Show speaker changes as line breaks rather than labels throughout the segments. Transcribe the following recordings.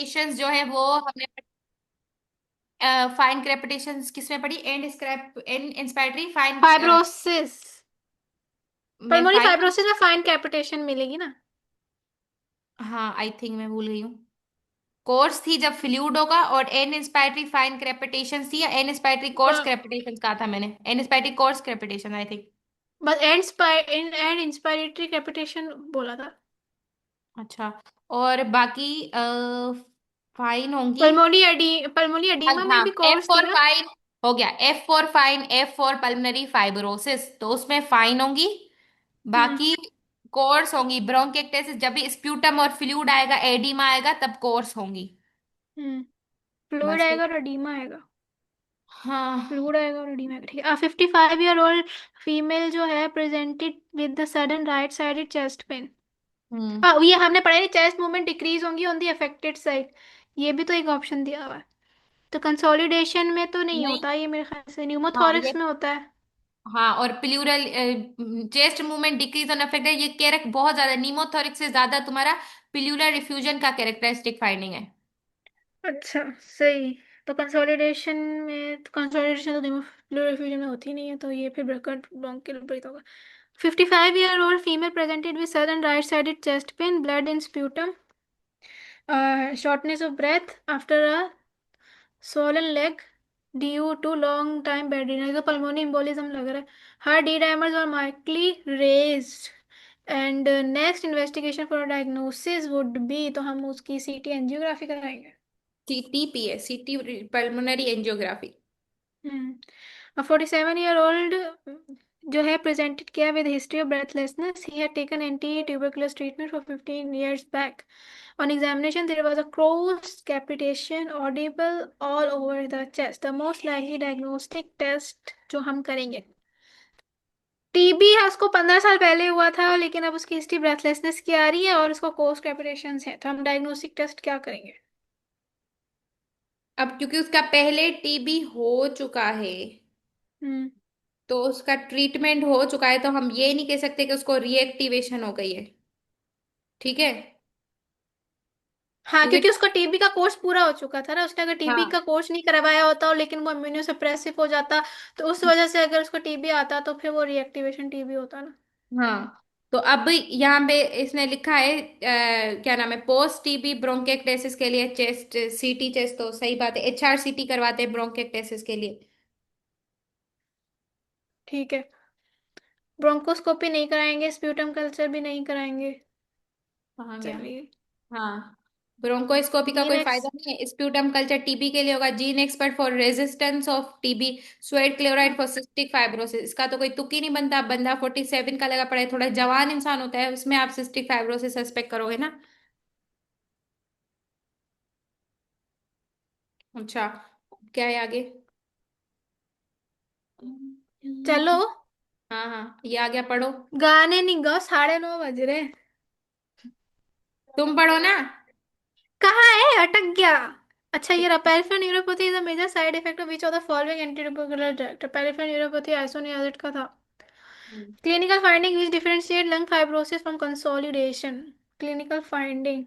जो है वो हमने फाइन क्रेपिटेशंस किसमें पढ़ी? And inspiratory fine.
फाइब्रोसिस।
मैं
पल्मोनरी
फाइन।
फाइब्रोसिस में फाइन कैपिटेशन मिलेगी ना।
हाँ, आई थिंक मैं भूल गई हूँ। कोर्स थी जब फ्लूइड होगा, और एन इंस्पायरेटरी फाइन क्रेपिटेशन थी, या एन इंस्पायरेटरी कोर्स
ब-
क्रेपिटेशन कहा था मैंने? An inspiratory coarse crepitation I think.
बस एंड इंस्पायरेटरी कैपिटेशन बोला था।
अच्छा। और बाकी फाइन होंगी।
पल्मोनरी एडीमा
हाँ,
में भी
एफ
कोर्स थी
फॉर
ना।
फाइन हो गया। F for fine, F for pulmonary fibrosis, तो उसमें फाइन होंगी।
हम्म।
बाकी कोर्स होंगी ब्रोंकिएक्टेसिस, जब भी स्प्यूटम और फ्लूइड आएगा, एडिमा आएगा, तब कोर्स होंगी।
हम्म। फ्लूइड
बस
आएगा
फिर।
और एडीमा आएगा।
हाँ।
फ्लूइड आएगा और एडीमा आएगा, ठीक है। 55 ईयर ओल्ड फीमेल जो है presented with the sudden right sided chest pain.
Hmm.
ये हमने पढ़ा है, चेस्ट मूवमेंट डिक्रीज होंगी ऑन द अफेक्टेड साइड। ये भी तो एक ऑप्शन दिया हुआ है। तो कंसोलिडेशन में तो नहीं
नहीं।
होता ये, मेरे ख्याल से
हाँ ये।
न्यूमोथोरिक्स में होता है।
हाँ, और pleural chest movement decrease on affect है, ये कैरेक्ट बहुत ज्यादा न्यूमोथोरिक्स से ज्यादा तुम्हारा प्लूरल रिफ्यूजन का कैरेक्टरिस्टिक फाइंडिंग है।
अच्छा, सही। तो कंसोलिडेशन तो न्यूक्लियर में होती नहीं है, तो ये फिर ब्रैकेट ब्रोंकियल ब्रीथ होगा। 55 year old female presented with sudden right sided chest pain, blood in sputum, shortness of breath after a swollen leg due to long time bedridden. तो पल्मोनी एम्बोलिज्म लग रहा है। Her D dimers are markedly raised and next investigation for diagnosis would be, तो हम उसकी CT angiography कराएंगे।
CTP है, सीटी पल्मोनरी एंजियोग्राफी।
47 ईयर ओल्ड जो है प्रेजेंटेड किया with history of breathlessness, he had taken anti tuberculous treatment for 15 years back. On examination there was a coarse crepitation audible all over the chest. The most likely diagnostic test जो हम करेंगे, TB है उसको 15 साल पहले हुआ था, लेकिन अब उसकी हिस्ट्री ब्रेथलेसनेस की आ रही है और उसको कोर्स कैपिटेशन है, तो हम डायग्नोस्टिक टेस्ट क्या करेंगे?
अब क्योंकि उसका पहले टीबी हो चुका है,
हम्म।
तो उसका ट्रीटमेंट हो चुका है, तो हम ये नहीं कह सकते कि उसको रीएक्टिवेशन हो गई है। ठीक है।
हाँ,
क्योंकि
क्योंकि उसका टीबी का कोर्स पूरा हो चुका था ना, उसने अगर टीबी का
हाँ।
कोर्स नहीं करवाया होता और लेकिन वो इम्यूनो सप्रेसिव हो जाता, तो उस वजह से अगर उसको टीबी आता तो फिर वो रीएक्टिवेशन टीबी होता ना।
हाँ, तो अब यहाँ पे इसने लिखा है क्या नाम है, पोस्ट टीबी ब्रोंकेक्टेसिस के लिए चेस्ट सीटी चेस्ट, तो सही बात है, एचआरसीटी करवाते हैं ब्रोंकेक्टेसिस के लिए।
ठीक है। ब्रोंकोस्कोपी नहीं कराएंगे, स्प्यूटम कल्चर भी नहीं कराएंगे।
कहाँ गया?
चलिए।
हाँ, ब्रोंकोस्कोपी का
जीन
कोई
एक्स।
फायदा नहीं है। स्प्यूटम कल्चर टीबी के लिए होगा। Gene expert for resistance of TB, sweat chloride for cystic fibrosis, इसका तो कोई तुक ही नहीं बनता। बंदा 47 का लगा पड़ा है, थोड़ा जवान इंसान होता है, उसमें आप सिस्टिक फाइब्रोसिस सस्पेक्ट करोगे ना। अच्छा, क्या है आगे?
चलो।
हाँ हाँ, ये आ गया, पढ़ो।
गाने नहीं गाओ, 9:30 बज रहे हैं।
तुम पढ़ो ना।
कहाँ है, अटक गया। अच्छा, ये peripheral neuropathy is a major side effect of which of the following antitubercular drug? Peripheral neuropathy isoniazid का था।
Hmm.
Clinical finding which differentiate lung fibrosis from consolidation. Clinical finding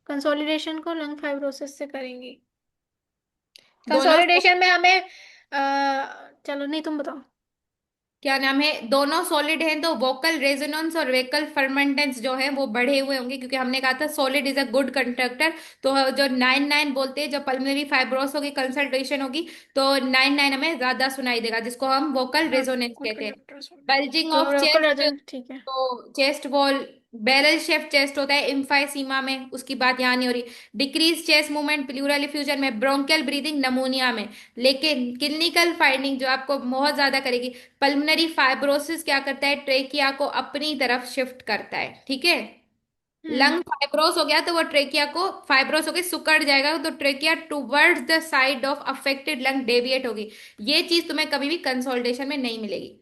consolidation को लंग फाइब्रोसिस से करेंगी।
दोनों।
Consolidation में हमें चलो, नहीं तुम बताओ।
क्या नाम है, दोनों सॉलिड हैं, तो वोकल रेजोनेंस और वेकल फर्मेंटेंस जो है वो बढ़े हुए होंगे, क्योंकि हमने कहा था solid is a good conductor. तो जो 9-9 बोलते हैं, जब पल्मोनरी फाइब्रोस होगी, कंसल्टेशन होगी, तो 9-9 हमें ज्यादा सुनाई देगा, जिसको हम वोकल
हाँ,
रेजोनेंस
गुड
कहते हैं।
कंडक्टर्स।
बल्जिंग
तो
ऑफ
लोकल
चेस्ट,
रेजोनेंस, ठीक है।
तो chest wall, barrel chef chest होता है इम्फाइसीमा में, उसकी बात यहाँ नहीं हो रही। Decrease chest movement pleural effusion में, ब्रोंकियल ब्रीदिंग नमोनिया में। लेकिन क्लिनिकल फाइंडिंग जो आपको बहुत ज्यादा करेगी, पल्मोनरी फाइब्रोसिस क्या करता है, ट्रेकिया को अपनी तरफ शिफ्ट करता है। ठीक है।
हम्म।
लंग फाइब्रोस हो गया, तो वो ट्रेकिया को फाइब्रोस होकर सिकुड़ जाएगा, तो trachea towards the side of affected lung deviate होगी। ये चीज तुम्हें कभी भी कंसोलिडेशन में नहीं मिलेगी।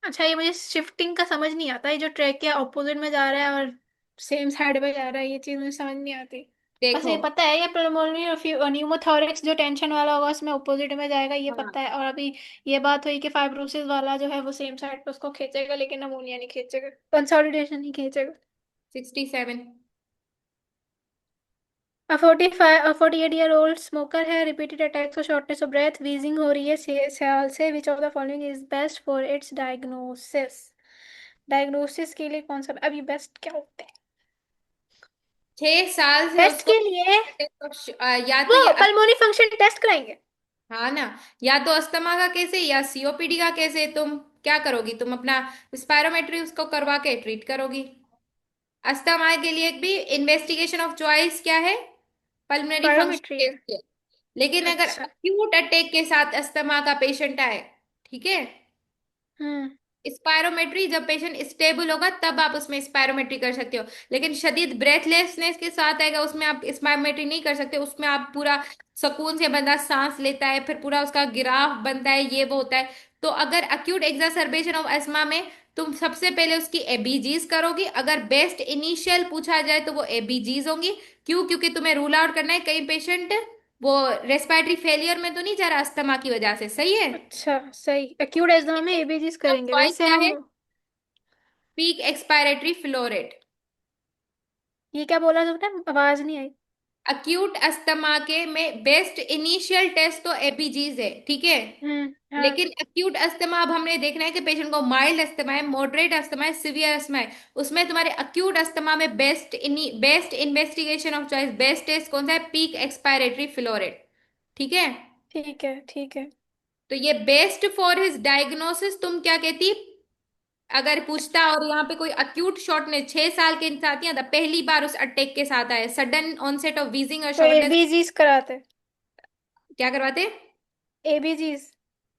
अच्छा, ये मुझे शिफ्टिंग का समझ नहीं आता, ये जो ट्रैक के ऑपोजिट में जा रहा है और सेम साइड पे जा रहा है, ये चीज मुझे समझ नहीं आती। बस
देखो।
ये पता है, ये पल्मोनरी न्यूमोथोरिक्स जो टेंशन वाला होगा उसमें अपोजिट में जाएगा, ये
हाँ।
पता है। और अभी ये बात हुई कि फाइब्रोसिस वाला जो है वो सेम साइड पे उसको खींचेगा, लेकिन अमोनिया नहीं खींचेगा, कंसोलिडेशन नहीं खींचेगा।
67।
48-year-old स्मोकर है, repeated attacks of shortness of breath, wheezing हो रही है 6 साल से, which of the following is best for its diagnosis? Diagnosis के लिए कौन सा अभी बेस्ट क्या होता है
6 साल से
टेस्ट
उसको
के लिए?
या तो
वो
ये
पल्मोनी फंक्शन टेस्ट कराएंगे।
हाँ ना, या तो अस्थमा का केस है या सीओपीडी का केस है, तुम क्या करोगी? तुम अपना स्पायरोमेट्री उसको करवा के ट्रीट करोगी। अस्थमा के लिए भी इन्वेस्टिगेशन ऑफ चॉइस क्या है? पल्मोनरी फंक्शन
पायरोमेट्री है।
टेस्ट है। लेकिन अगर
अच्छा।
अक्यूट अटैक के साथ अस्थमा का पेशेंट आए, ठीक है,
हम्म।
स्पायरोमेट्री जब पेशेंट स्टेबल होगा तब आप उसमें स्पायरोमेट्री कर सकते हो। लेकिन शदीद ब्रेथलेसनेस के साथ आएगा उसमें आप स्पायरोमेट्री नहीं कर सकते। उसमें आप पूरा सुकून से बंदा सांस लेता है, फिर पूरा उसका ग्राफ बनता है, ये वो होता है। तो अगर अक्यूट एग्जासर्बेशन ऑफ अस्थमा में तुम सबसे पहले उसकी एबीजीज करोगी। अगर बेस्ट इनिशियल पूछा जाए तो वो एबीजीज होंगी। क्यों? क्योंकि तुम्हें रूल आउट करना है कई पेशेंट वो रेस्पिरेटरी फेलियर में तो नहीं जा रहा अस्थमा की वजह से, सही है।
अच्छा सही, एक्यूट एग्जाम में एबीजीज करेंगे
चॉइस
वैसे
क्या
हम।
है? Peak expiratory flow rate.
ये क्या बोला तुमने, आवाज नहीं आई।
अक्यूट अस्थमा के में बेस्ट इनिशियल टेस्ट तो एपीजीज है, ठीक है।
हाँ।
लेकिन अक्यूट अस्थमा अब हमने देखना है कि पेशेंट को माइल्ड अस्थमा है, मॉडरेट अस्थमा है, सीवियर अस्थमा है। उसमें तुम्हारे अक्यूट अस्थमा में best investigation of choice, best test कौन सा है? पीक एक्सपायरेटरी फ्लो रेट, ठीक है।
ठीक है ठीक है।
तो ये बेस्ट फॉर हिज डायग्नोसिस तुम क्या कहती अगर पूछता? और यहाँ पे कोई अक्यूट शॉर्टनेस 6 साल के साथ या था पहली बार उस अटैक के साथ आया, सडन ऑनसेट ऑफ वीजिंग और
तो
शॉर्टनेस,
एबीजीज कराते।
क्या करवाते?
एबीजीज।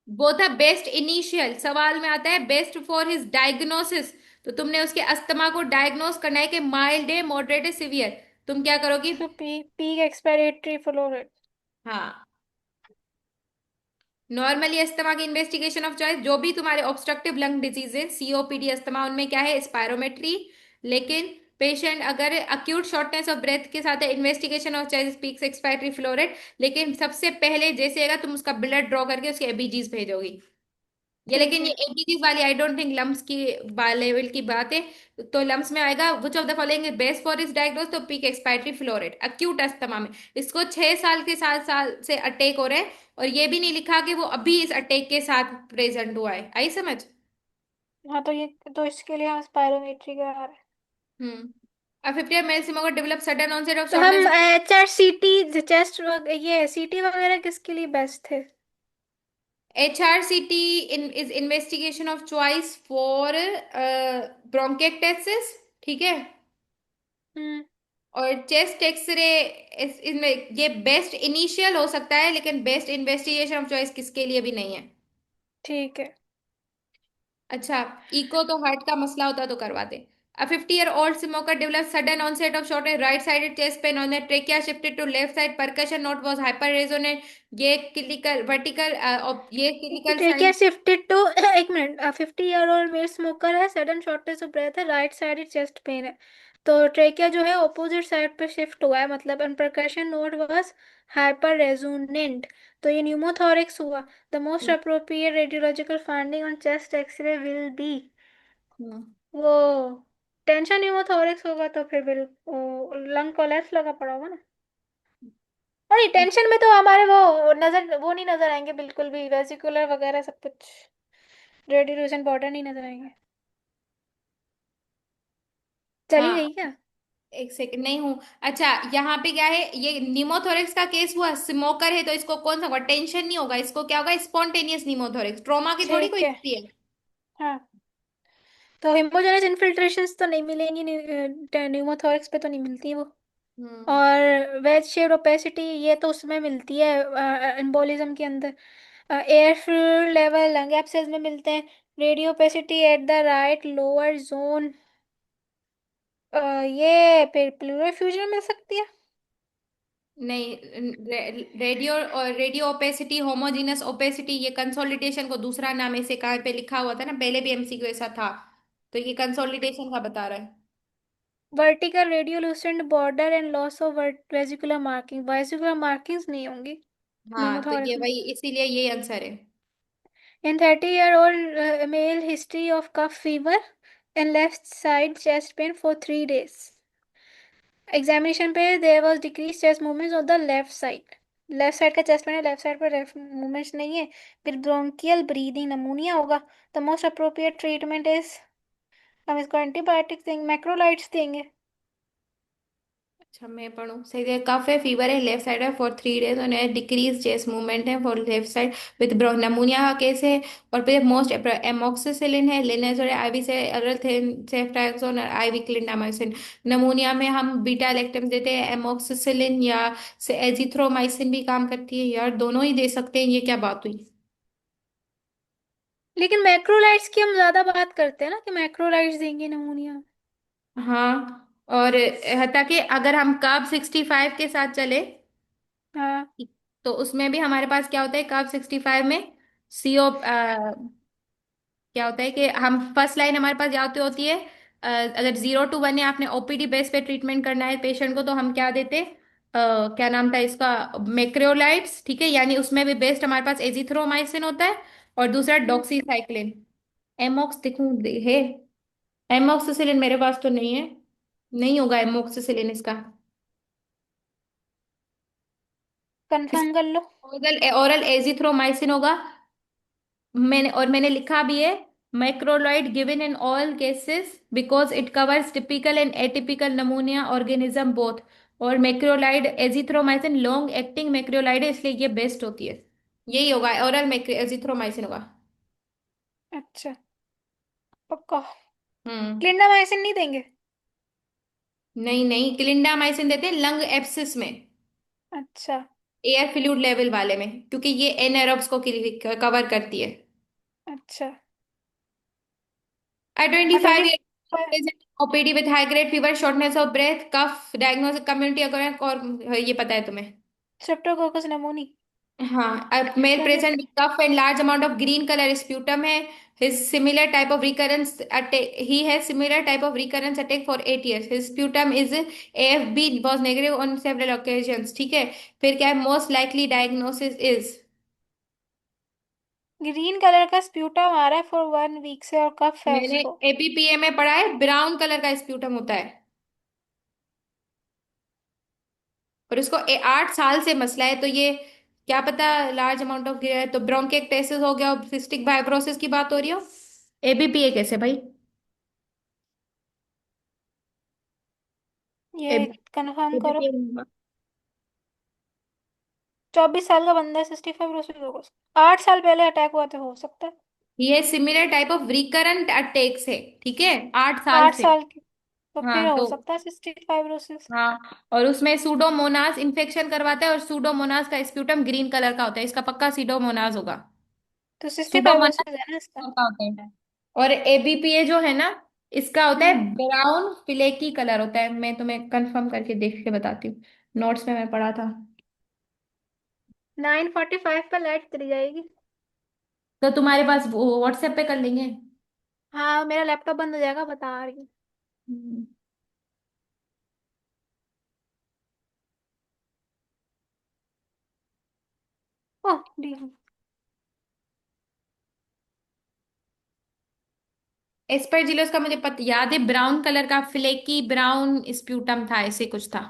वो था बेस्ट इनिशियल, सवाल में आता है बेस्ट फॉर हिज डायग्नोसिस। तो तुमने उसके अस्थमा को डायग्नोस करना है कि माइल्ड है, मॉडरेट है, सीवियर। तुम क्या करोगी?
तो पीक एक्सपायरेटरी फ्लोरेट।
हाँ, नॉर्मली अस्थमा की इन्वेस्टिगेशन ऑफ चॉइस जो भी तुम्हारे ऑब्स्ट्रक्टिव लंग डिजीज है, सीओपीडी अस्थमा, उनमें क्या है? स्पायरोमेट्री। लेकिन पेशेंट अगर अक्यूट शॉर्टनेस ऑफ ब्रेथ के साथ है, investigation of choice peaks expiratory flow rate. लेकिन सबसे पहले जैसे आएगा तुम उसका ब्लड ड्रॉ करके उसके एबीजीज भेजोगी। ये
ठीक
लेकिन ये
है।
एबीजीज वाली आई डोंट थिंक लम्स की लेवल की बात है। तो लम्स में आएगा विच of the following best for इस डायग्नोस, तो peak expiratory flow rate acute asthma में। इसको 6 साल के 7 साल से अटैक हो रहे हैं और ये भी नहीं लिखा कि वो अभी इस अटैक के साथ प्रेजेंट हुआ है। आई समझ?
हाँ तो ये, तो इसके लिए हम स्पायरोमेट्री करा रहे हैं।
हम्म। अब 50 मेल को डेवलप सडन ऑनसेट ऑफ
तो हम
shortness.
H R C T chest, ये सीटी वगैरह किसके लिए बेस्ट थे?
HRCT is investigation of choice for bronchiectasis, ठीक है।
हम्म।
और चेस्ट एक्सरे इनमें ये बेस्ट इनिशियल हो सकता है, लेकिन बेस्ट इन्वेस्टिगेशन ऑफ चॉइस किसके लिए भी नहीं है।
ठीक है।
अच्छा, इको तो हार्ट का मसला होता तो करवाते। A 50-year-old smoker develop sudden onset of short right sided chest pain on the trachea shifted to left side percussion note was hyper resonant. ये क्लिनिकल वर्टिकल ये clinical
trachea
sign.
Shifted to एक मिनट, 50 year old male smoker है, sudden shortness of breath है, right side chest pain है। तो trachea जो है ऑपोजिट साइड पे शिफ्ट हुआ है, मतलब percussion note was hyper resonant. तो ये न्यूमोथोरिक्स हुआ। The most appropriate radiological finding on chest X ray will be वो टेंशन न्यूमोथोरिक्स होगा, तो फिर बिल लंग कोलैप्स लगा पड़ा होगा ना। और टेंशन में तो हमारे वो नजर, वो नहीं नजर आएंगे बिल्कुल भी, वेसिकुलर वगैरह सब कुछ, रेडिएशन बॉर्डर नहीं नजर आएंगे। चली
हाँ,
गई क्या?
एक सेकंड, नहीं हूँ। अच्छा, यहाँ पे क्या है? ये निमोथोरिक्स का केस हुआ, स्मोकर है तो इसको कौन सा होगा? टेंशन नहीं होगा, इसको क्या होगा? स्पॉन्टेनियस निमोथोरिक्स। ट्रॉमा की थोड़ी कोई
ठीक है।
हिस्ट्री है।
हाँ। तो हिमोजेनस इन्फिल्ट्रेशंस तो नहीं मिलेंगी, न्यूमोथोरिक्स पे तो नहीं मिलती वो।
हम्म।
और वेज शेड ओपेसिटी ये तो उसमें मिलती है एम्बोलिज्म के अंदर। Air fluid level lung abscess में मिलते हैं। Radio opacity at the right lower zone, ये फिर प्लूरल फ्यूजन में मिल सकती है।
नहीं, रेडियो और रेडियो ओपेसिटी, होमोजीनस ओपेसिटी, ये कंसोलिडेशन को दूसरा नाम ऐसे कहाँ पे लिखा हुआ था ना, पहले भी एमसीक्यू ऐसा था। तो ये कंसोलिडेशन का बता रहा है।
Vertical radiolucent border and loss of vesicular marking, vesicular markings नहीं होंगी
हाँ, तो ये
न्यूमोथोरिक्स में।
वही, इसीलिए ये आंसर है।
In 30-year-old male history of cough fever and left side chest pain for 3 days। Examination पे there was decrease chest movements on the left side का चेस्ट में लेफ्ट साइड पर लेफ्ट मूवमेंट्स नहीं है। फिर ब्रोंकियल ब्रीदिंग नमूनिया होगा। The most appropriate treatment is, हम इसको एंटीबायोटिक्स देंगे, मैक्रोलाइड्स देंगे।
अच्छा मैं पढ़ूँ सही है। कफ है, फीवर है लेफ्ट साइड है फॉर 3 days और डिक्रीज चेस्ट मूवमेंट है फॉर लेफ्ट साइड विद नमूनिया का केस है। और फिर मोस्ट एमोक्सिसिलिन है, लिनेजोल आईवी से सेफ्ट्राक्सोन और आईवी क्लिंडामाइसिन। नमूनिया में हम बीटा लैक्टम देते हैं, एमोक्सिसिलिन या से एजिथ्रोमाइसिन भी काम करती है। यार दोनों ही दे सकते हैं, ये क्या बात हुई।
लेकिन मैक्रोलाइड्स की हम ज्यादा बात करते हैं ना, कि मैक्रोलाइड्स देंगे नमूनिया।
हाँ और ताकि अगर हम काब 65 के साथ चले
हाँ।
तो उसमें भी हमारे पास क्या होता है, काब 65 में सीओ क्या होता है कि हम फर्स्ट लाइन हमारे पास जाती होती है। अगर 0 to 1 है, आपने ओपीडी बेस पे ट्रीटमेंट करना है पेशेंट को, तो हम क्या देते क्या नाम था इसका, मैक्रोलाइड्स, ठीक है। यानी उसमें भी बेस्ट हमारे पास एजिथ्रोमाइसिन होता है और दूसरा
हम्म।
डॉक्सीसाइक्लिन। एमोक्स दिखूं है, एमोक्सिसिलिन मेरे पास तो नहीं है, नहीं होगा एमोक्सिसिलिन इसका।
कंफर्म कर लो।
ओरल ओरल एजिथ्रोमाइसिन होगा। मैंने लिखा भी है, macrolide given in all cases because it covers typical and atypical pneumonia organism both. और macrolide azithromycin long acting macrolide है, इसलिए ये बेस्ट होती है। यही होगा, ओरल एजिथ्रोमाइसिन होगा।
अच्छा, पक्का।
हम्म।
क्लिंडामाइसिन नहीं देंगे?
नहीं नहीं, क्लिंडामाइसिन देते हैं लंग एब्सिस में,
अच्छा।
एयर फ्लूइड लेवल वाले में, क्योंकि ये एनारोब्स को कवर करती है।
अच्छा। और
25
25।
years present OPD with high grade fever, shortness of breath, cough, diagnosis community occurrence, और ये पता है तुम्हें।
Streptococcus pneumoniae.
हाँ, male present with cough and large amount of green color sputum है। his similar type of recurrence attack he has similar type of recurrence attack for 8 years, his sputum is AFB was negative on several occasions, ठीक है। फिर क्या है, most likely diagnosis is,
green colour का sputum आ रहा है for 1 week से, और कफ है
मैंने
उसको।
एपीपीए में पढ़ा है ब्राउन कलर का स्प्यूटम होता है। और इसको 8 साल से मसला है, तो ये क्या पता लार्ज अमाउंट ऑफ गिरा है तो ब्रोंकिएक्टेसिस हो गया और सिस्टिक फाइब्रोसिस की बात हो रही हो। एबीपीए कैसे भाई।
ये कंफर्म करो।
एबीपीए
24 साल का बंदा है, 65 होगा। 8 साल पहले अटैक हुआ तो हो सकता है।
ये similar type of recurrent attacks है, ठीक है, 8 साल
आठ
से।
साल की तो फिर
हाँ
हो
तो,
सकता है सिस्टिक फाइब्रोसिस।
हाँ और उसमें सूडोमोनास इन्फेक्शन करवाता है और सूडोमोनास का स्प्यूटम ग्रीन कलर का होता है, इसका पक्का सीडोमोनास होगा।
तो सिस्टिक
सूडोमोनास
फाइब्रोसिस है ना इसका।
का होता है। और एबीपीए जो है ना, इसका होता है
हम्म।
ब्राउन फ्लेकी कलर होता है। मैं तुम्हें कंफर्म करके देख के बताती हूँ, नोट्स में मैं पढ़ा था।
9:45 पर लाइट चली जाएगी।
तो तुम्हारे पास वो व्हाट्सएप पे कर लेंगे।
हाँ, मेरा लैपटॉप बंद हो जाएगा, बता रही हूँ।
हम्म।
ओह डी।
एस्परजिलस का मुझे याद है, ब्राउन कलर का फ्लेकी ब्राउन स्प्यूटम था, ऐसे कुछ था।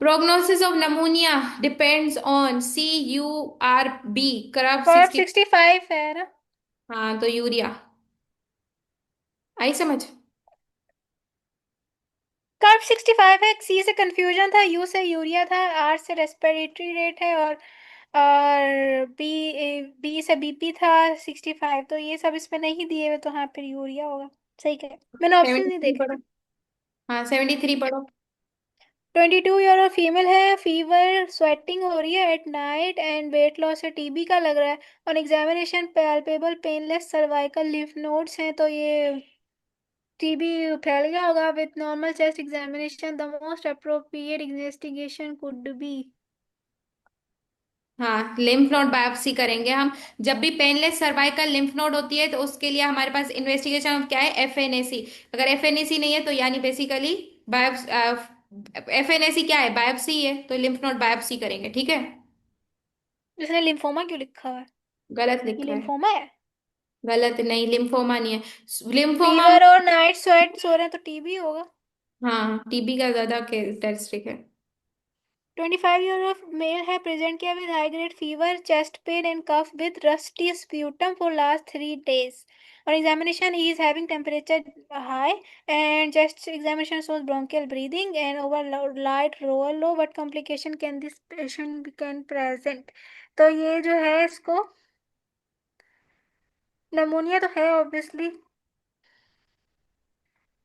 Prognosis of नमूनिया depends on CURB करब
कर्व
60।
65 है ना।
हाँ तो यूरिया आई समझ।
कर्व 65 है, सी से कंफ्यूजन था, यू से यूरिया था, आर से रेस्पिरेटरी रेट है, और बी से बीपी था। 65 तो ये सब इसमें नहीं दिए हुए, तो हाँ फिर यूरिया होगा। सही है, मैंने ऑप्शन नहीं
73
देखे
पढ़ो।
थे।
हाँ 73 पढ़ो।
22 ईयर और फीमेल है, फीवर स्वेटिंग हो रही है at night and weight loss है, टीबी का लग रहा है। On examination palpable painless cervical lymph nodes हैं, तो ये टीबी फैल गया होगा। With normal chest examination the most appropriate investigation could be.
हाँ लिम्फ नोड बायोप्सी करेंगे हम। जब भी पेनलेस सर्वाइकल लिम्फ नोड होती है तो उसके लिए हमारे पास इन्वेस्टिगेशन ऑफ क्या है, एफएनएसी। अगर एफएनएसी नहीं है तो यानी बेसिकली बायोप्स एफएनएसी क्या है, बायोप्सी है, तो लिम्फ नोड बायोप्सी करेंगे, ठीक है।
इसने लिम्फोमा क्यों लिखा हुआ है?
गलत
ये
लिखा है।
लिम्फोमा है।
गलत नहीं, लिम्फोमा नहीं है। लिम्फोमा
फीवर और नाइट स्वेट्स हो रहे हैं तो टीबी होगा।
हाँ, टीबी का ज्यादा कैरेक्टरिस्टिक है।
25-year-old male है present किया with high grade fever, chest pain and cough with rusty sputum for last 3 days. On examination, he is having temperature high and chest examination shows bronchial breathing and over light lower low. What complication can this patient can present? तो ये जो है इसको pneumonia तो है obviously,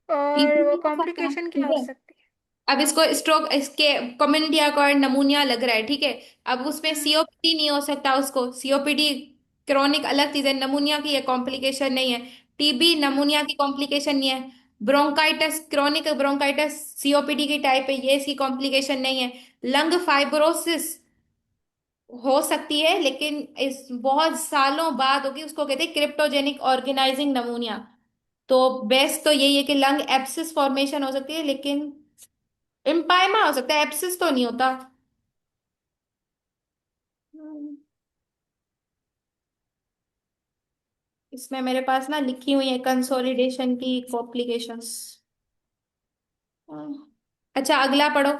और
TB
वो
भी हो सकता है,
कॉम्प्लिकेशन क्या
ठीक
हो
है।
सकती है?
अब इसको स्ट्रोक, इसके कम्युनिटी अक्वायर्ड नमूनिया लग रहा है, ठीक है। अब उसमें
हम्म।
सीओपीडी नहीं हो सकता, उसको सीओपीडी क्रॉनिक अलग चीज है, नमूनिया की ये कॉम्प्लिकेशन नहीं है। टीबी नमूनिया की कॉम्प्लिकेशन नहीं है। ब्रोंकाइटिस, क्रॉनिक ब्रोंकाइटिस सीओपीडी की टाइप है, ये इसकी कॉम्प्लिकेशन नहीं है। लंग फाइब्रोसिस हो सकती है, लेकिन इस बहुत सालों बाद होगी, उसको कहते हैं क्रिप्टोजेनिक ऑर्गेनाइजिंग नमूनिया। तो बेस्ट तो यही है कि लंग एब्सिस फॉर्मेशन हो सकती है, लेकिन इम्पायमा हो सकता है, एब्सिस तो नहीं होता। हम्म, इसमें मेरे पास ना लिखी हुई है कंसोलिडेशन की कॉम्प्लिकेशंस। अच्छा, अगला पढ़ो।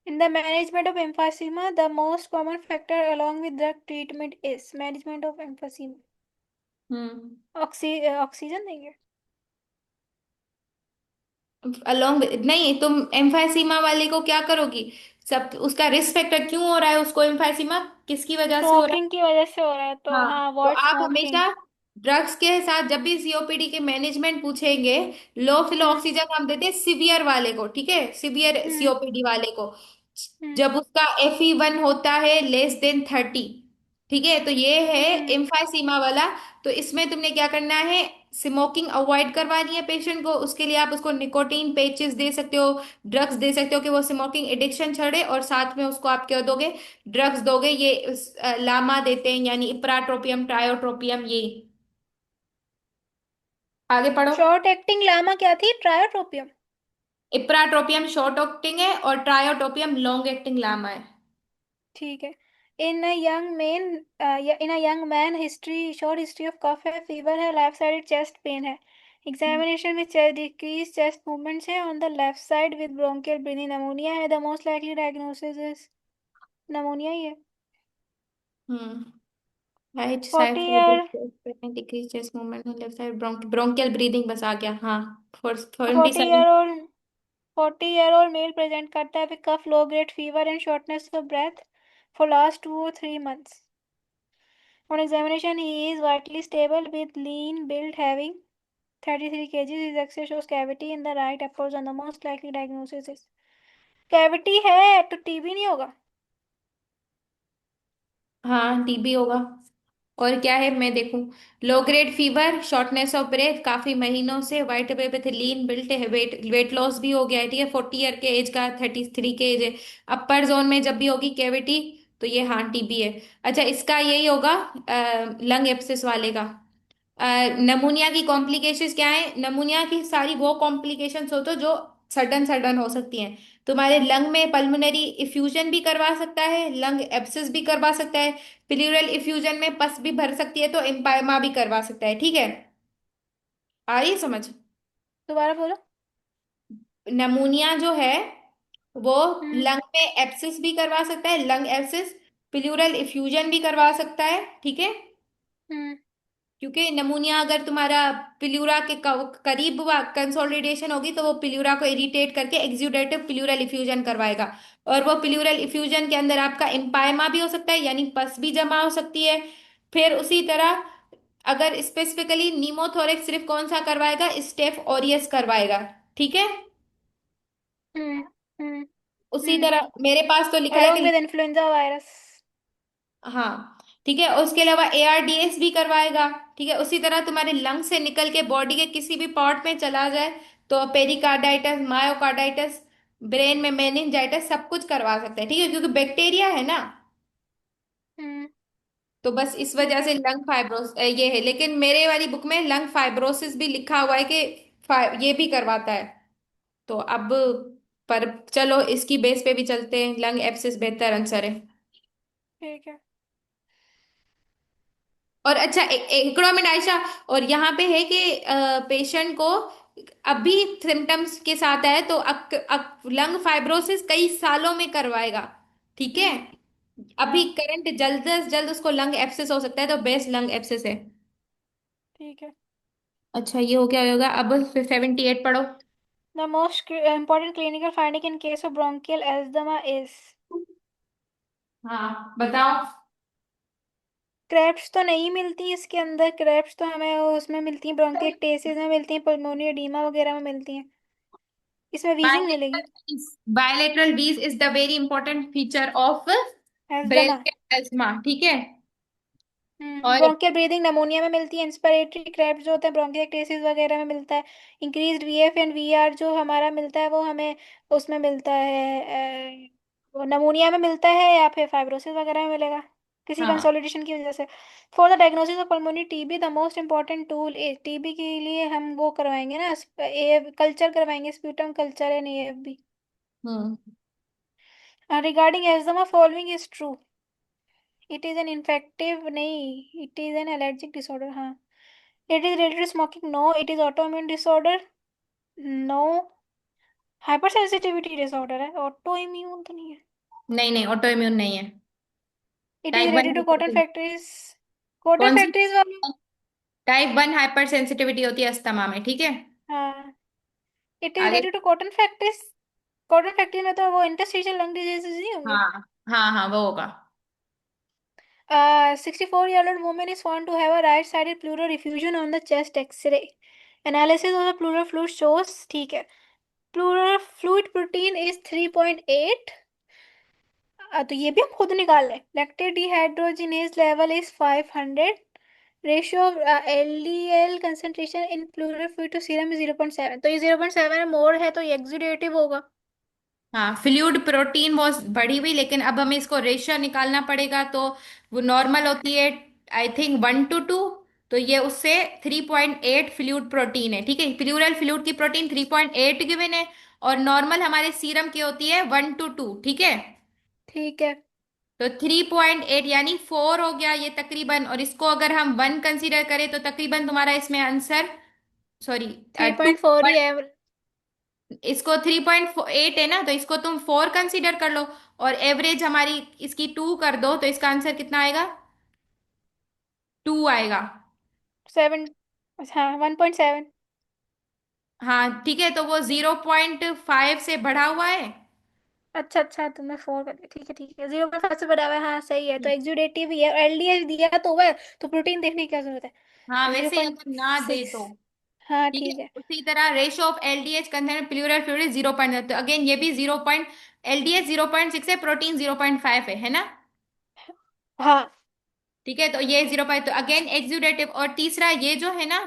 In the management of emphysema, the most common factor along with drug treatment is management of emphysema.
Hmm.
Oxygen देंगे।
अलोंग नहीं, तुम एम्फाइसीमा वाले को क्या करोगी? सब उसका रिस्क फैक्टर क्यों हो रहा है, उसको एम्फाइसीमा किसकी वजह से हो रहा है?
स्मोकिंग की वजह से हो रहा है, तो
हाँ,
हाँ,
तो
अवॉइड
आप
स्मोकिंग।
हमेशा ड्रग्स के साथ जब भी सीओपीडी के मैनेजमेंट पूछेंगे, लो फ्लो
हम्म।
ऑक्सीजन हम देते हैं सिवियर वाले को, ठीक है, सिवियर
हम्म।
सीओपीडी वाले को।
हम्म।
जब उसका FE1 होता है लेस देन 30, ठीक है, तो ये है
हम्म।
एम्फाइसीमा वाला। तो इसमें तुमने क्या करना है, स्मोकिंग अवॉइड करवानी है पेशेंट को, उसके लिए आप उसको निकोटीन पेचेस दे सकते हो, ड्रग्स दे सकते हो कि वो स्मोकिंग एडिक्शन छोड़े, और साथ में उसको आप क्या दोगे, ड्रग्स दोगे। ये लामा देते हैं, यानी इप्राट्रोपियम, ट्रायोट्रोपियम, ये। आगे पढ़ो।
शॉर्ट एक्टिंग लामा क्या थी? ट्रायोट्रोपियम।
इप्राट्रोपियम शॉर्ट एक्टिंग है और ट्रायोटोपियम लॉन्ग एक्टिंग लामा है।
ठीक है। In a young man, in a young man history, short history of cough है, फीवर है, लेफ्ट साइड चेस्ट पेन है, एग्जामिनेशन में डिक्रीज चेस्ट मूवमेंट्स है on the left side with bronchial breathing, pneumonia है, the most likely diagnosis is pneumonia ही है।
Hmm. Right side
40 year
decrease chest movement, left side bronchial breathing, बस आ गया। हाँ, for 27।
40 year old 40 year old male present करता है with cough, low grade fever and shortness of breath for last 2 or 3 months. On examination, he is vitally stable with lean build having 33 kgs. His X-ray shows cavity in the right upper zone. The most likely diagnosis is cavity है तो TB नहीं होगा?
हाँ, TB होगा। और क्या है, मैं देखूं। Low grade fever, shortness of breath काफी महीनों से, वाइट विथ लीन बिल्ट है, वेट वेट लॉस भी हो गया है, ठीक है, 40 ईयर के एज का, 33 के एज है। अपर जोन में जब भी होगी कैविटी, तो ये हाँ टीबी है। अच्छा, इसका यही होगा लंग एब्सिस वाले का। नमूनिया की कॉम्प्लिकेशंस क्या है? नमूनिया की सारी वो कॉम्प्लिकेशंस हो तो जो सडन सडन हो सकती हैं। तुम्हारे लंग में पल्मोनरी इफ्यूजन भी करवा सकता है, लंग एब्सिस भी करवा सकता है, प्लूरल इफ्यूजन में पस भी भर सकती है, तो एम्पायमा भी करवा सकता है, ठीक है। आ रही है समझ?
दोबारा बोलो।
नमूनिया जो है वो
हम्म।
लंग में एब्सिस भी करवा सकता है, लंग एब्सिस, प्लूरल इफ्यूजन भी करवा सकता है, ठीक है।
हम्म।
क्योंकि नमूनिया अगर तुम्हारा प्लूरा के करीब कंसोलिडेशन होगी, तो वो प्लूरा को इरिटेट करके एक्सुडेटिव प्लूरल इफ्यूजन करवाएगा। और वो प्लूरल इफ्यूजन के अंदर आपका एम्पायमा भी हो सकता है, यानी पस भी जमा हो सकती है। फिर उसी तरह अगर स्पेसिफिकली नीमोथोरेक्स सिर्फ कौन सा करवाएगा, स्टेफ ओरियस करवाएगा, ठीक है।
हम्म। हम्म।
उसी
हम्म।
तरह मेरे पास तो लिखा है
अलोंग
कि
विद इन्फ्लुएंजा वायरस।
हाँ, ठीक है, उसके अलावा ARDS भी करवाएगा, ठीक है। उसी तरह तुम्हारे लंग से निकल के बॉडी के किसी भी पार्ट में चला जाए, तो पेरिकार्डाइटिस, मायोकार्डाइटिस, ब्रेन में मेनिंजाइटिस, सब कुछ करवा सकते हैं, ठीक है, क्योंकि बैक्टीरिया है ना।
हम्म।
तो बस इस वजह
ठीक है।
से लंग फाइब्रोस ये है, लेकिन मेरे वाली बुक में लंग फाइब्रोसिस भी लिखा हुआ है कि ये भी करवाता है। तो अब पर चलो, इसकी बेस पे भी चलते हैं, लंग एब्सिस बेहतर आंसर है।
ठीक है।
और अच्छा, एक मिनट आयशा, और यहाँ पे है कि पेशेंट को अभी सिम्टम्स के साथ है तो लंग फाइब्रोसिस कई सालों में करवाएगा, ठीक है। अभी
हाँ
करंट जल्द से जल्द उसको लंग एब्सेस हो सकता है, तो बेस्ट लंग एब्सेस है।
ठीक है।
अच्छा ये हो गया होगा, अब 78 पढ़ो।
The most important clinical finding in case of bronchial asthma is
हाँ बताओ।
क्रेब्स तो नहीं मिलती इसके अंदर, क्रेब्स तो हमें उसमें मिलती हैं ब्रोंकिएक्टेसिस में मिलती हैं, पल्मोनी एडीमा वगैरह में मिलती हैं। इसमें वीजिंग मिलेगी।
Bilateral wheeze is the very important feature of
asthma.
ब्रेल एस्मा, ठीक है। और
ब्रोंकियल ब्रीदिंग नमोनिया में मिलती है। इंस्पिरेटरी क्रेब्स जो होता है ब्रोंकिएक्टेसिस वगैरह में मिलता है। इंक्रीज्ड वीएफ एंड वीआर जो हमारा मिलता है वो हमें उसमें मिलता है, वो नमोनिया में मिलता है या फिर फाइब्रोसिस वगैरह में मिलेगा, किसी
हाँ।
कंसोलिडेशन की वजह से। For the diagnosis of pulmonary TB the most important tool is, TB के लिए हम वो करवाएंगे ना, कल्चर करवाएंगे, sputum culture and AFB.
Hmm.
Regarding asthma following is true. It is an infective नहीं, it is an allergic disorder, हाँ। It is related to smoking, no. It is autoimmune disorder, no. Hypersensitivity disorder है, autoimmune तो नहीं है।
नहीं नहीं, autoimmune नहीं है।
It is
type one
related to cotton
hyper,
factories, cotton
कौन सी?
फैक्ट्रीज वाली।
टाइप 1 हाइपर सेंसिटिविटी होती है अस्थमा में, ठीक है।
हाँ। इट इज
आगे।
Related to cotton factories. Cotton factory में तो वो इंटरस्टिशियल लंग डिजीज नहीं होंगे।
हाँ हाँ हाँ वो होगा।
64-year-old woman is found to have a right-sided pleural effusion on the chest X-ray. Analysis of the pleural fluid shows, ठीक है, pleural fluid protein is 3.8। तो ये भी हम खुद निकाल लें। Lactate dehydrogenase level is 500। Ratio of LDL concentration in pleural fluid to serum 0.7, तो ये 0.7 मोर है तो ये एक्सुडेटिव होगा।
हाँ फ्लूइड प्रोटीन बहुत बढ़ी हुई, लेकिन अब हमें इसको रेशियो निकालना पड़ेगा, तो वो नॉर्मल होती है आई थिंक 1:2। तो ये उससे 3.8 फ्लूइड प्रोटीन है, ठीक है। प्लूरल फ्लूइड की प्रोटीन 3.8 गिवन है, और नॉर्मल हमारे सीरम की होती है 1:2, ठीक है।
ठीक है।
तो 3.8 यानी 4 हो गया ये तकरीबन, और इसको अगर हम 1 कंसीडर करें तो तकरीबन तुम्हारा इसमें answer, sorry,
three
two.
Point four ही है।
इसको 3.8 है ना, तो इसको तुम 4 कंसीडर कर लो, और एवरेज हमारी इसकी 2 कर दो, तो इसका आंसर कितना आएगा? 2 आएगा।
7, हाँ 1.7।
हाँ ठीक है, तो वो 0.5 से बढ़ा हुआ है।
अच्छा अच्छा, तो मैं 4 कर दी, ठीक है ठीक है, 0.5 से बढ़ा हुआ है, हाँ सही है, तो एक्सुडेटिव ही है, एलडीएल दिया तो हुआ है, तो प्रोटीन देखने की क्या जरूरत
हाँ
है। जीरो
वैसे ही
पॉइंट
अगर ना दे
सिक्स
तो,
हाँ
ठीक है।
ठीक है।
उसी तरह ratio of LDH content pleural fluid 0. तो अगेन ये भी 0. एलडीएच 0.6 है, प्रोटीन 0.5 है ना।
हाँ।
ठीक है, तो ये 0. तो अगेन एक्सुडेटिव। और तीसरा ये जो है ना,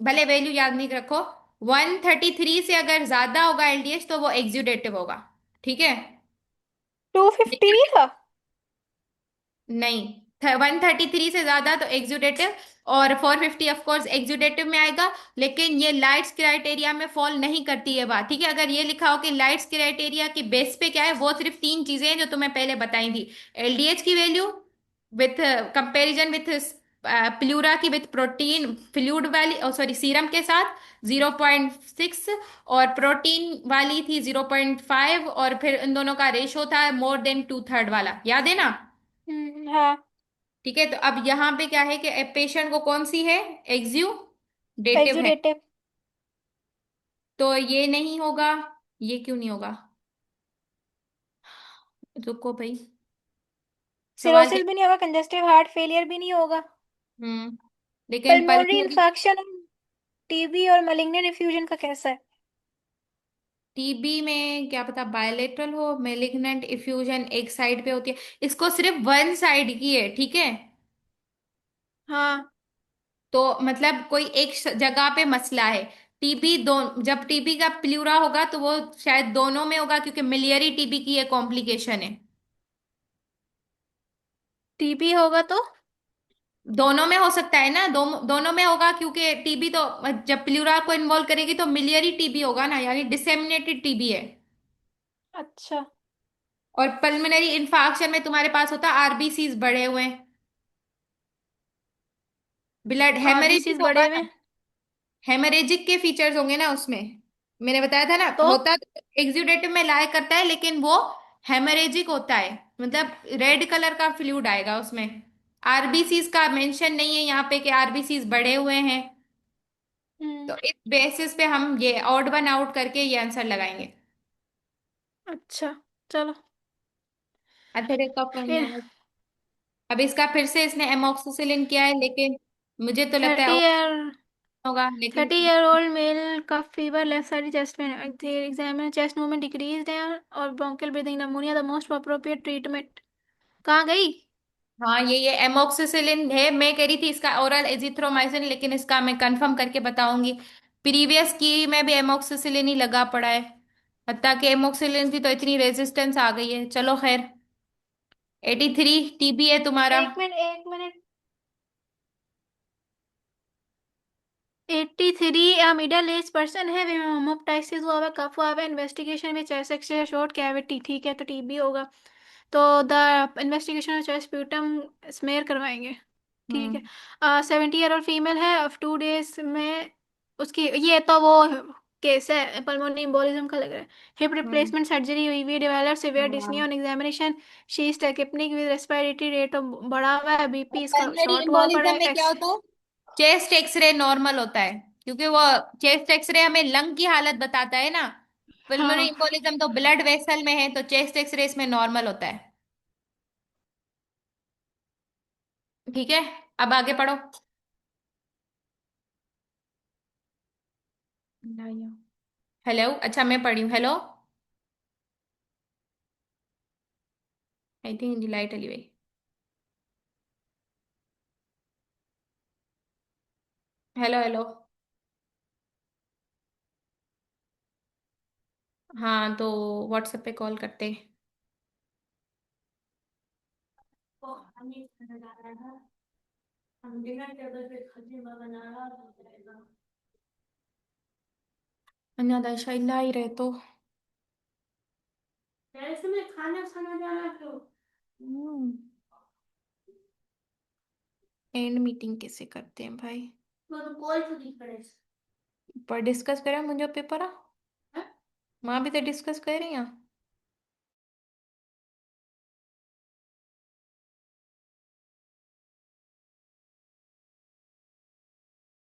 भले वैल्यू याद नहीं रखो, 133 से अगर ज्यादा होगा एलडीएच तो वो एक्सुडेटिव होगा, ठीक है।
250 नहीं था।
नहीं, 133 से ज्यादा तो एग्जुडेटिव, और 450 ऑफ कोर्स एग्जुडेटिव में आएगा। लेकिन ये लाइट्स क्राइटेरिया में फॉल नहीं करती है बात, ठीक है। अगर ये लिखा हो कि लाइट्स क्राइटेरिया की बेस पे क्या है, वो सिर्फ 3 चीजें हैं जो तुम्हें पहले बताई थी। एलडीएच की value with comparison with pleura की विथ प्रोटीन फ्लूइड वाली, सॉरी सीरम के साथ 0.6, और प्रोटीन वाली थी 0.5, और फिर इन दोनों का रेशो था मोर देन 2/3 वाला, याद है ना।
हाँ।
ठीक है, तो अब यहाँ पे क्या है कि पेशेंट को कौन सी है, एग्ज्यूडेटिव है।
एक्सुडेटिव।
तो ये नहीं होगा। ये क्यों नहीं होगा? रुको भाई, सवाल क्या?
सिरोसिस भी नहीं होगा, कंजेस्टिव हार्ट फेलियर भी नहीं होगा।
हम्म। लेकिन
पल्मोनरी
पल्मोनरी,
इन्फेक्शन, टीबी और मलिग्नेंट इफ्यूजन का कैसा है।
टीबी में क्या पता बायलेटरल हो, मेलिग्नेंट इफ्यूजन एक साइड पे होती है, इसको सिर्फ वन साइड की है, ठीक है।
हाँ।
तो मतलब कोई एक जगह पे मसला है। टीबी दो, जब टीबी का प्लूरा होगा तो वो शायद दोनों में होगा, क्योंकि मिलियरी टीबी की ये कॉम्प्लिकेशन है।
टीबी होगा तो
दोनों में हो सकता है ना, दोनों में होगा, क्योंकि टीबी तो जब प्लूरा को इन्वॉल्व करेगी तो मिलियरी टीबी होगा ना, यानी डिसेमिनेटेड टीबी है।
अच्छा।
और पल्मोनरी इन्फाक्शन में तुम्हारे पास होता आरबीसीज बढ़े हुए हैं, ब्लड हेमरेज भी
आरबीसीज
होगा
बड़े
ना।
में।
हेमरेजिक के फीचर्स होंगे ना उसमें। मैंने बताया था ना,
तो
होता एग्जुडेटिव में लाई करता है, लेकिन वो हेमरेजिक होता है, मतलब रेड कलर का फ्लूइड आएगा उसमें। आरबीसीज का मेंशन नहीं है यहाँ पे कि आरबीसीज बढ़े हुए हैं।
हम्म।
तो इस बेसिस पे हम ये ऑड वन आउट करके ये आंसर लगाएंगे।
अच्छा, चलो।
एथेरिक ऑफ
फिर
अब इसका फिर से इसने एमोक्सिसिलिन किया है, लेकिन मुझे तो लगता है
30
और
ईयर
होगा, लेकिन
30-year-old मेल का फीवर, लेफ्ट साइड चेस्ट में एग्जामिन, चेस्ट मूवमेंट डिक्रीज है, और bronchial breathing नमूनिया, the most appropriate treatment. कहाँ गई?
हाँ, ये एमोक्सिसिलिन है। मैं कह रही थी इसका ओरल एजिथ्रोमाइसिन, लेकिन इसका मैं कंफर्म करके बताऊंगी। प्रीवियस की में भी एमोक्सिसिलिन ही लगा पड़ा है, हत्ता कि एमोक्सिलिन की तो इतनी रेजिस्टेंस आ गई है। चलो खैर, 83 टीबी है तुम्हारा।
1 minute 1 minute. 83 middle age person है, वे होमोप्टाइसिस हुआ हुआ, कफ हुआ हुआ, इन्वेस्टिगेशन में चेस्ट एक्सरे शॉर्ट कैविटी, ठीक है, तो टीबी होगा। तो the investigation of chest sputum smear करवाएंगे। ठीक
हम्म।
है। 70 ईयर ओल्ड फीमेल है, ऑफ 2 days में उसकी, ये तो वो केस है पल्मोनी एम्बोलिज्म का लग रहा है। Hip
hmm.
रिप्लेसमेंट सर्जरी हुई, वी डेवलप सिवियर डिस्नी
हाँ,
on examination. She is tachypnoeic with respiratory rate बढ़ा हुआ है, बीपी इसका
पल्मोनरी
शॉर्ट हुआ पड़ा
एम्बोलिज्म
है,
में क्या
एक्स।
होता है? चेस्ट एक्सरे नॉर्मल होता है, क्योंकि वो चेस्ट एक्सरे हमें लंग की हालत बताता है ना। पल्मोनरी
हाँ।
एम्बोलिज्म तो ब्लड वेसल में है, तो चेस्ट एक्सरे इसमें नॉर्मल होता है। ठीक है, अब आगे पढ़ो। हेलो, अच्छा मैं पढ़ी हूँ। Hello, I think light Ali भाई। Hello hello. हाँ, तो व्हाट्सएप पे कॉल करते हैं। हम डिनर टेबल पे खजीमा बना रहा था। अन्य शाइला ही रहे तो ऐसे में खाना खाना जाना तो एंड मीटिंग कैसे करते हैं भाई? तो कॉल तो नहीं करे पर डिस्कस करें मुझे पेपर। माँ भी तो डिस्कस कर रही हैं।